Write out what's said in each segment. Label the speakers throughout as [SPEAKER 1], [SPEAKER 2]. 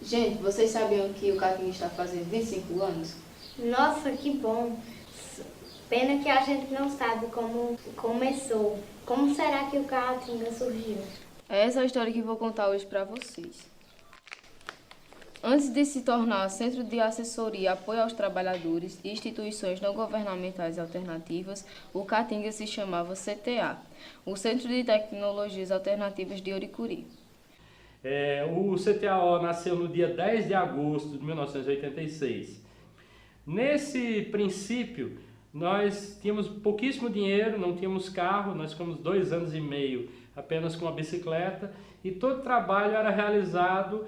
[SPEAKER 1] Gente, vocês sabiam que o Caatinga está fazendo 25 anos?
[SPEAKER 2] Nossa, que bom! Pena que a gente não sabe como começou. Como será que o Caatinga surgiu?
[SPEAKER 1] É essa a história que vou contar hoje para vocês. Antes de se tornar Centro de Assessoria e Apoio aos Trabalhadores e Instituições Não Governamentais Alternativas, o Caatinga se chamava CTA, o Centro de Tecnologias Alternativas de Oricuri.
[SPEAKER 3] O CTAO nasceu no dia 10 de agosto de 1986. Nesse princípio, nós tínhamos pouquíssimo dinheiro, não tínhamos carro, nós ficamos 2 anos e meio apenas com a bicicleta e todo o trabalho era realizado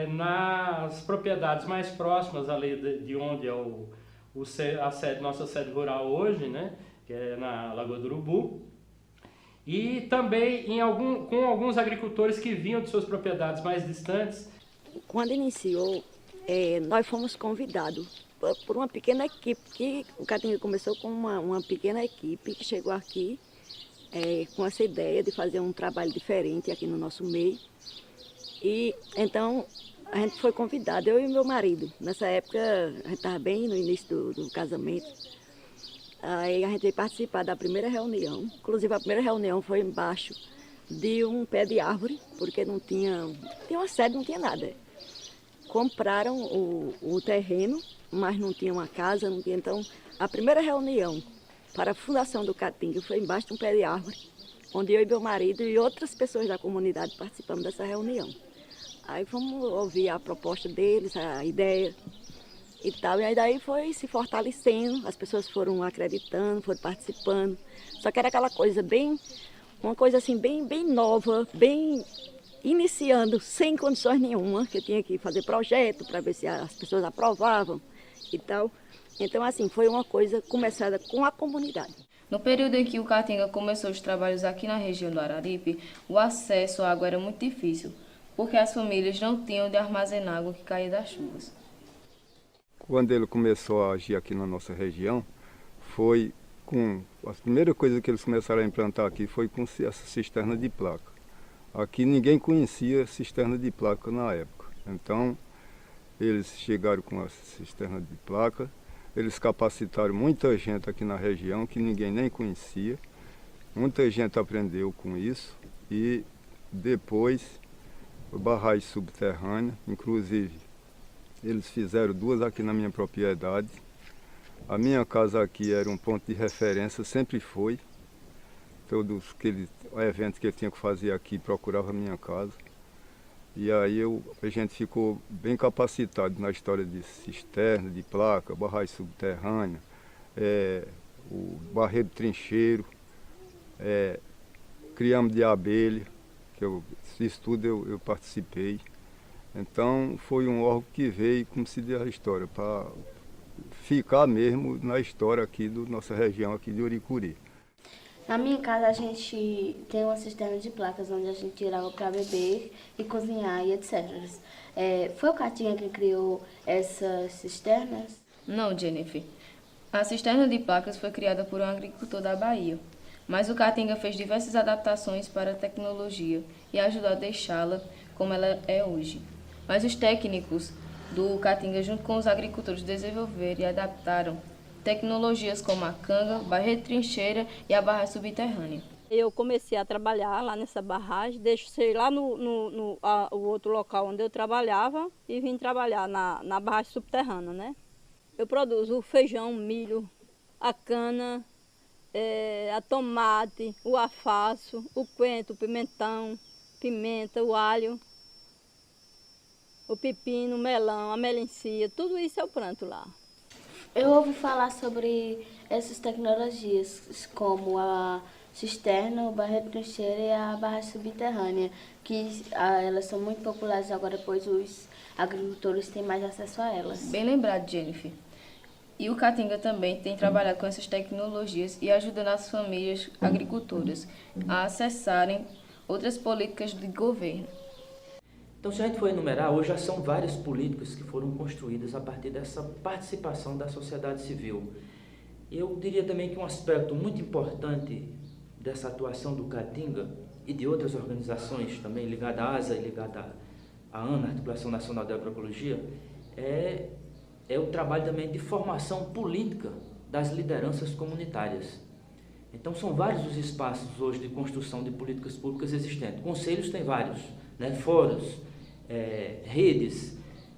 [SPEAKER 3] nas propriedades mais próximas ali de onde é nossa sede rural hoje, né, que é na Lagoa do Urubu. E também com alguns agricultores que vinham de suas propriedades mais distantes.
[SPEAKER 4] Quando iniciou, nós fomos convidados por uma pequena equipe, que o Caatinga começou com uma pequena equipe que chegou aqui com essa ideia de fazer um trabalho diferente aqui no nosso meio. E então a gente foi convidado, eu e meu marido. Nessa época a gente estava bem no início do casamento. Aí a gente veio participar da primeira reunião. Inclusive a primeira reunião foi embaixo de um pé de árvore, porque não tinha uma sede, não tinha nada. Compraram o terreno, mas não tinha uma casa, não tinha. Então a primeira reunião para a fundação do Caatinga foi embaixo de um pé de árvore, onde eu e meu marido e outras pessoas da comunidade participamos dessa reunião. Aí fomos ouvir a proposta deles, a ideia e tal. E aí daí foi se fortalecendo, as pessoas foram acreditando, foram participando. Só que era aquela coisa uma coisa assim bem nova, bem iniciando, sem condições nenhuma, que eu tinha que fazer projeto para ver se as pessoas aprovavam e tal. Então assim, foi uma coisa começada com a comunidade.
[SPEAKER 1] No período em que o Caatinga começou os trabalhos aqui na região do Araripe, o acesso à água era muito difícil, porque as famílias não tinham de armazenar água que caía das chuvas.
[SPEAKER 5] Quando ele começou a agir aqui na nossa região, foi com a primeira coisa que eles começaram a implantar aqui foi com essa cisterna de placa. Aqui ninguém conhecia cisterna de placa na época. Então, eles chegaram com a cisterna de placa, eles capacitaram muita gente aqui na região que ninguém nem conhecia. Muita gente aprendeu com isso e depois barragem subterrânea, inclusive eles fizeram 2 aqui na minha propriedade. A minha casa aqui era um ponto de referência, sempre foi. Todos aqueles eventos que eu tinha que fazer aqui, procurava a minha casa. E aí a gente ficou bem capacitado na história de cisterna, de placa, barragem subterrânea, o barreiro trincheiro, criamos de abelha, isso tudo eu participei. Então foi um órgão que veio, como se diz a história, para ficar mesmo na história aqui da nossa região aqui de Oricuri.
[SPEAKER 6] Na minha casa a gente tem uma cisterna de placas onde a gente tira água para beber e cozinhar e etc. Foi o Caatinga que criou essas cisternas?
[SPEAKER 1] Não, Jennifer. A cisterna de placas foi criada por um agricultor da Bahia, mas o Caatinga fez diversas adaptações para a tecnologia e ajudou a deixá-la como ela é hoje. Mas os técnicos do Caatinga, junto com os agricultores, desenvolveram e adaptaram tecnologias como a canga, barreira trincheira e a barragem subterrânea.
[SPEAKER 7] Eu comecei a trabalhar lá nessa barragem, deixei lá o outro local onde eu trabalhava e vim trabalhar na barragem subterrânea, né? Eu produzo o feijão, milho, a cana, a tomate, o alface, o coentro, o pimentão, pimenta, o alho, o pepino, o melão, a melancia, tudo isso eu planto lá.
[SPEAKER 6] Eu ouvi falar sobre essas tecnologias, como a cisterna, o barreiro trincheira e a barragem subterrânea, que elas são muito populares agora, pois os agricultores têm mais acesso a elas.
[SPEAKER 1] Bem lembrado, Jennifer. E o Caatinga também tem trabalhado com essas tecnologias e ajudando as famílias agricultoras a acessarem outras políticas de governo.
[SPEAKER 8] Então, se a gente for enumerar, hoje já são várias políticas que foram construídas a partir dessa participação da sociedade civil. Eu diria também que um aspecto muito importante dessa atuação do Caatinga e de outras organizações também ligadas à ASA e ligadas a ANA, Articulação Nacional de Agroecologia, é o trabalho também de formação política das lideranças comunitárias. Então são vários os espaços hoje de construção de políticas públicas existentes. Conselhos tem vários, né? Fóruns, redes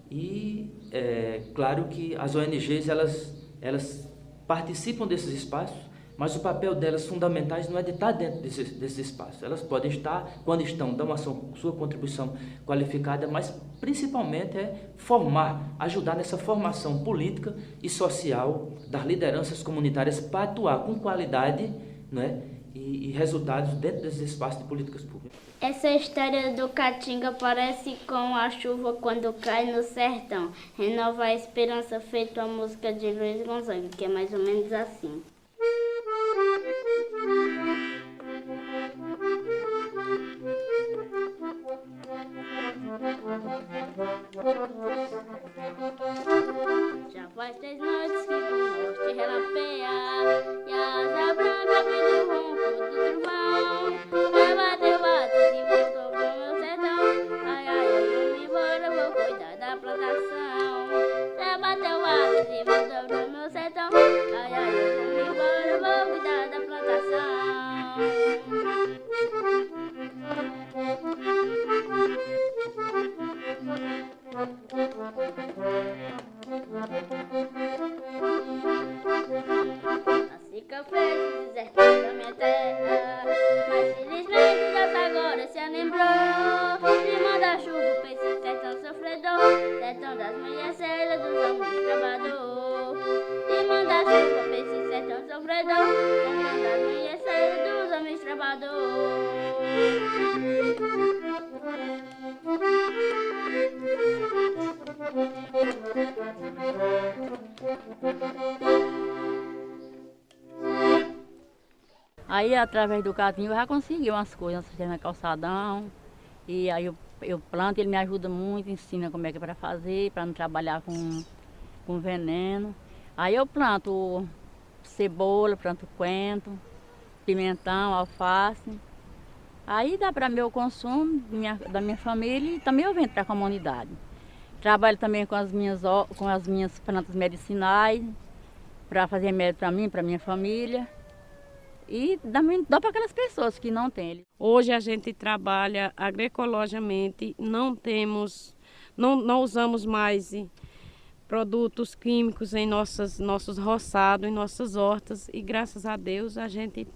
[SPEAKER 8] e claro que as ONGs elas participam desses espaços, mas o papel delas fundamentais não é de estar dentro desses espaços. Elas podem estar, quando estão, dão a sua contribuição qualificada, mas principalmente ajudar nessa formação política e social das lideranças comunitárias para atuar com qualidade, né, e resultados dentro desses espaços de políticas públicas.
[SPEAKER 6] Essa história do Caatinga parece com a chuva quando cai no sertão. Renova a esperança, feito a música de Luiz Gonzaga, que é mais ou menos assim. Já faz 3 noites que o norte relampea e a asa branca vem do ronco do trovão. Vai bater batas e voltou pro meu sertão. Ai, ai, eu vou embora, vou cuidar da plantação. Já bateu batas e voltou pro meu sertão. Ai, ai, eu vou embora, vou cuidar da plantação. Nasci café, desertão da minha terra, mas felizmente Deus agora se lembrou de mandar chuva pra esse sertão sofredor, sertão das mulheres sérias, dos homens trabalhadores. De mandar chuva pra esse sertão sofredor, sertão das mulheres sérias, dos homens trabalhadores.
[SPEAKER 7] Aí, através do Caatinga, eu já consegui umas coisas, no calçadão. E aí eu planto, ele me ajuda muito, ensina como é que é para fazer, para não trabalhar com veneno. Aí eu planto cebola, planto coentro, pimentão, alface. Aí dá para meu consumo, da minha família, e também eu vendo para a comunidade. Trabalho também com as minhas plantas medicinais, para fazer remédio para mim, para minha família. E dá para aquelas pessoas que não têm.
[SPEAKER 9] Hoje a gente trabalha agroecologicamente, não usamos mais produtos químicos em nossos roçados, em nossas hortas, e graças a Deus a gente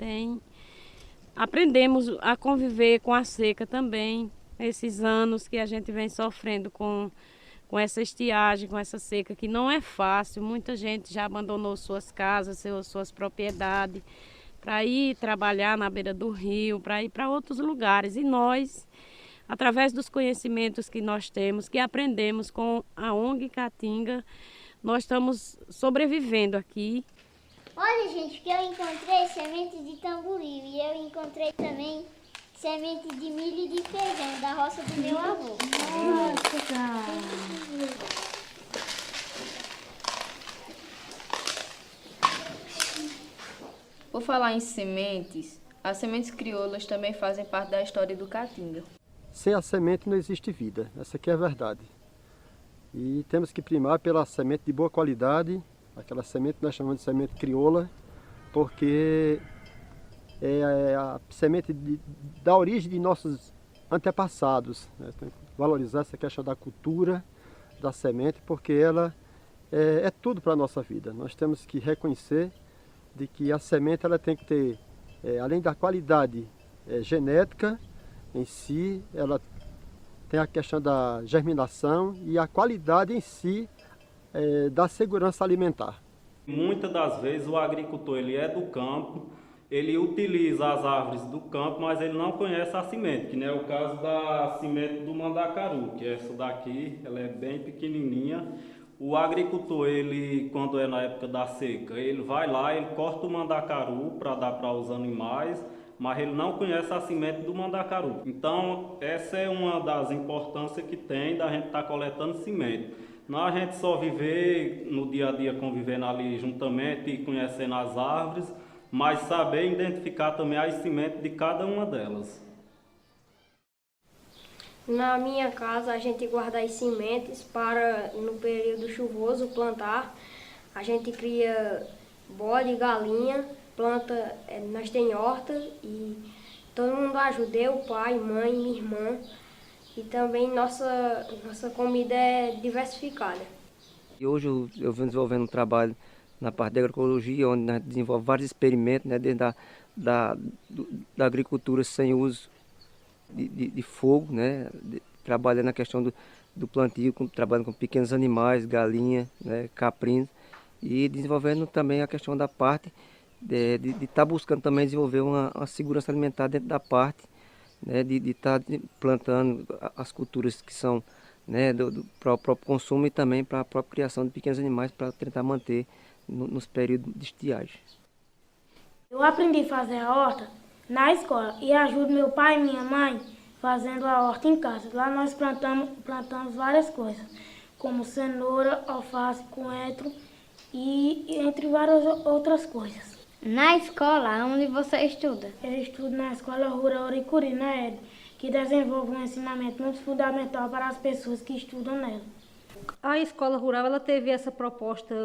[SPEAKER 9] aprendemos a conviver com a seca também, esses anos que a gente vem sofrendo com essa estiagem, com essa seca, que não é fácil. Muita gente já abandonou suas casas, suas propriedades, para ir trabalhar na beira do rio, para ir para outros lugares. E nós, através dos conhecimentos que nós temos, que aprendemos com a ONG Caatinga, nós estamos sobrevivendo aqui.
[SPEAKER 2] Olha, gente, que eu encontrei semente de tamboril e eu encontrei também semente de milho e de feijão da roça do meu avô.
[SPEAKER 6] Nossa, cara!
[SPEAKER 1] Por falar em sementes, as sementes crioulas também fazem parte da história do Caatinga.
[SPEAKER 10] Sem a semente não existe vida, essa aqui é a verdade. E temos que primar pela semente de boa qualidade, aquela semente que nós chamamos de semente crioula, porque é a semente da origem de nossos antepassados, né? Tem que valorizar essa questão da cultura da semente, porque ela é tudo para a nossa vida. Nós temos que reconhecer de que a semente ela tem que ter, além da qualidade genética em si, ela tem a questão da germinação e a qualidade em si da segurança alimentar.
[SPEAKER 11] Muitas das vezes o agricultor ele é do campo, ele utiliza as árvores do campo, mas ele não conhece a semente, que não é o caso da semente do mandacaru, que essa daqui ela é bem pequenininha. O agricultor, ele, quando é na época da seca, ele vai lá, ele corta o mandacaru para dar para os animais, mas ele não conhece a semente do mandacaru. Então, essa é uma das importâncias que tem da gente estar coletando semente. Não a gente só viver no dia a dia convivendo ali juntamente e conhecendo as árvores, mas saber identificar também as sementes de cada uma delas.
[SPEAKER 12] Na minha casa a gente guarda as sementes para no período chuvoso plantar. A gente cria bode, galinha, planta, nós tem horta e todo mundo ajuda, eu, pai, mãe, minha irmã. E também nossa comida é diversificada.
[SPEAKER 13] E hoje eu venho desenvolvendo um trabalho na parte da agroecologia, onde nós desenvolvemos vários experimentos, né, dentro da agricultura sem uso de fogo, né, trabalhando na questão do plantio, trabalhando com pequenos animais, galinha, né, caprinos, e desenvolvendo também a questão da parte de estar buscando também desenvolver uma segurança alimentar dentro da parte, né, de estar plantando as culturas que são, né, para o próprio consumo e também para a própria criação de pequenos animais para tentar manter nos períodos de estiagem.
[SPEAKER 14] Eu aprendi a fazer a horta na escola e ajudo meu pai e minha mãe fazendo a horta em casa. Lá nós plantamos várias coisas, como cenoura, alface, coentro e entre várias outras coisas.
[SPEAKER 2] Na escola, onde você estuda?
[SPEAKER 14] Eu estudo na Escola Rural Oricuri, na ED, que desenvolve um ensinamento muito fundamental para as pessoas que estudam nela.
[SPEAKER 15] A Escola Rural ela teve essa proposta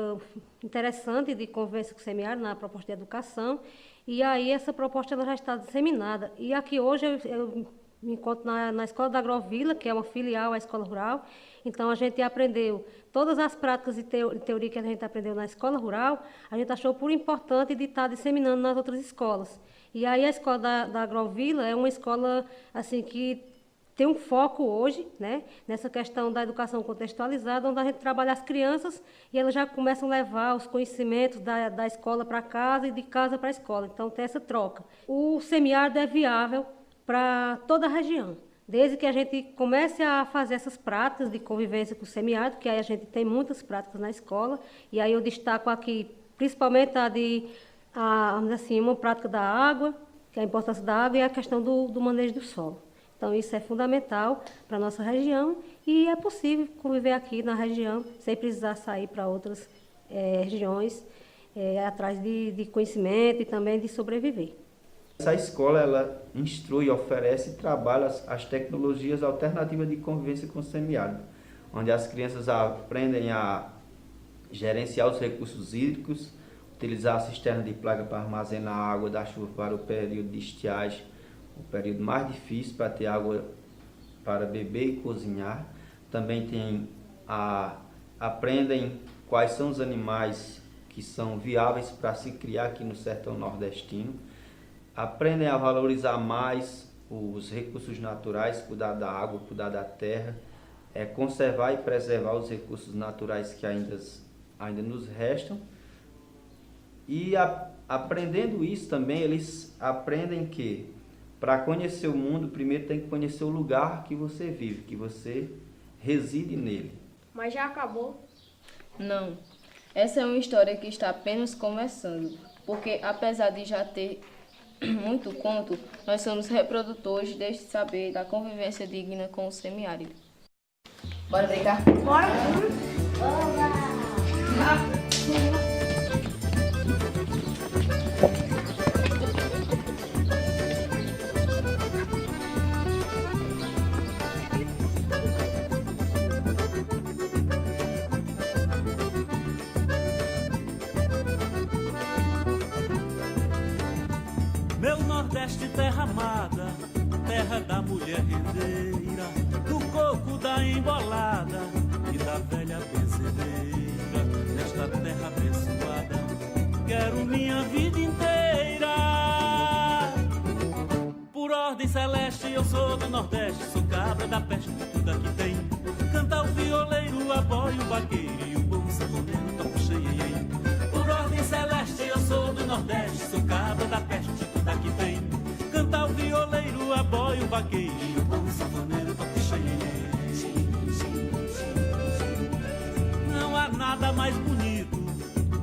[SPEAKER 15] interessante de convivência com o semiárido, na proposta de educação, e aí essa proposta ela já está disseminada. E aqui hoje eu me encontro na Escola da Agrovila, que é uma filial à Escola Rural. Então a gente aprendeu todas as práticas e teoria que a gente aprendeu na Escola Rural, a gente achou por importante de estar disseminando nas outras escolas. E aí a Escola da Agrovila é uma escola assim que tem um foco hoje, né, nessa questão da educação contextualizada, onde a gente trabalha as crianças e elas já começam a levar os conhecimentos da escola para casa e de casa para a escola. Então tem essa troca. O semiárido é viável para toda a região, desde que a gente comece a fazer essas práticas de convivência com o semiárido, que aí a gente tem muitas práticas na escola, e aí eu destaco aqui principalmente assim, uma prática da água, que é a importância da água, e a questão do manejo do solo. Então isso é fundamental para a nossa região e é possível conviver aqui na região sem precisar sair para outras regiões atrás de conhecimento e também de sobreviver.
[SPEAKER 16] Essa escola ela instrui, oferece e trabalha as tecnologias alternativas de convivência com o semiárido, onde as crianças aprendem a gerenciar os recursos hídricos, utilizar a cisterna de placa para armazenar a água da chuva para o período de estiagem, o período mais difícil para ter água para beber e cozinhar. Também aprendem quais são os animais que são viáveis para se criar aqui no sertão nordestino. Aprendem a valorizar mais os recursos naturais, cuidar da água, cuidar da terra, conservar e preservar os recursos naturais que ainda nos restam. E aprendendo isso também, eles aprendem que para conhecer o mundo, primeiro tem que conhecer o lugar que você vive, que você reside nele.
[SPEAKER 12] Mas já acabou?
[SPEAKER 1] Não. Essa é uma história que está apenas começando, porque apesar de já ter muito conto, nós somos reprodutores deste saber da convivência digna com o semiárido. Bora brincar?
[SPEAKER 14] Bora!
[SPEAKER 17] Meu Nordeste, terra amada, terra da mulher rendeira, do coco da embolada e da velha benzedeira. Nesta terra abençoada, quero minha vida inteira. Por ordem celeste, eu sou do Nordeste, sou cabra da peste, tudo aqui tem. Canta o violeiro, a boia, o vaqueiro e o bom sanfoneiro, toco cheio. Por ordem celeste, eu sou do Nordeste, sou cabra da peste, daqui tem. Canta o violeiro, a boia, o vaqueiro e o bom sanfoneiro toca cheio. Não há nada mais bonito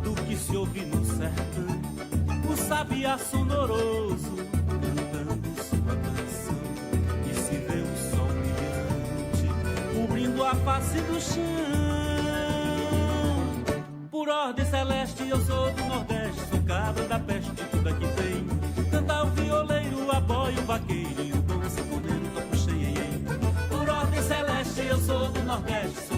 [SPEAKER 17] do que se ouvir no sertão o sabiá sonoroso cantando sua canção, e se vê o sol brilhante cobrindo a face do chão. Por ordem celeste eu sou do Nordeste, sou cabra da peste, tudo aqui tem. Canta o violeiro, a boia, o vaqueiro e o bom sanfoneiro toca cheio. Por sou do Nordeste.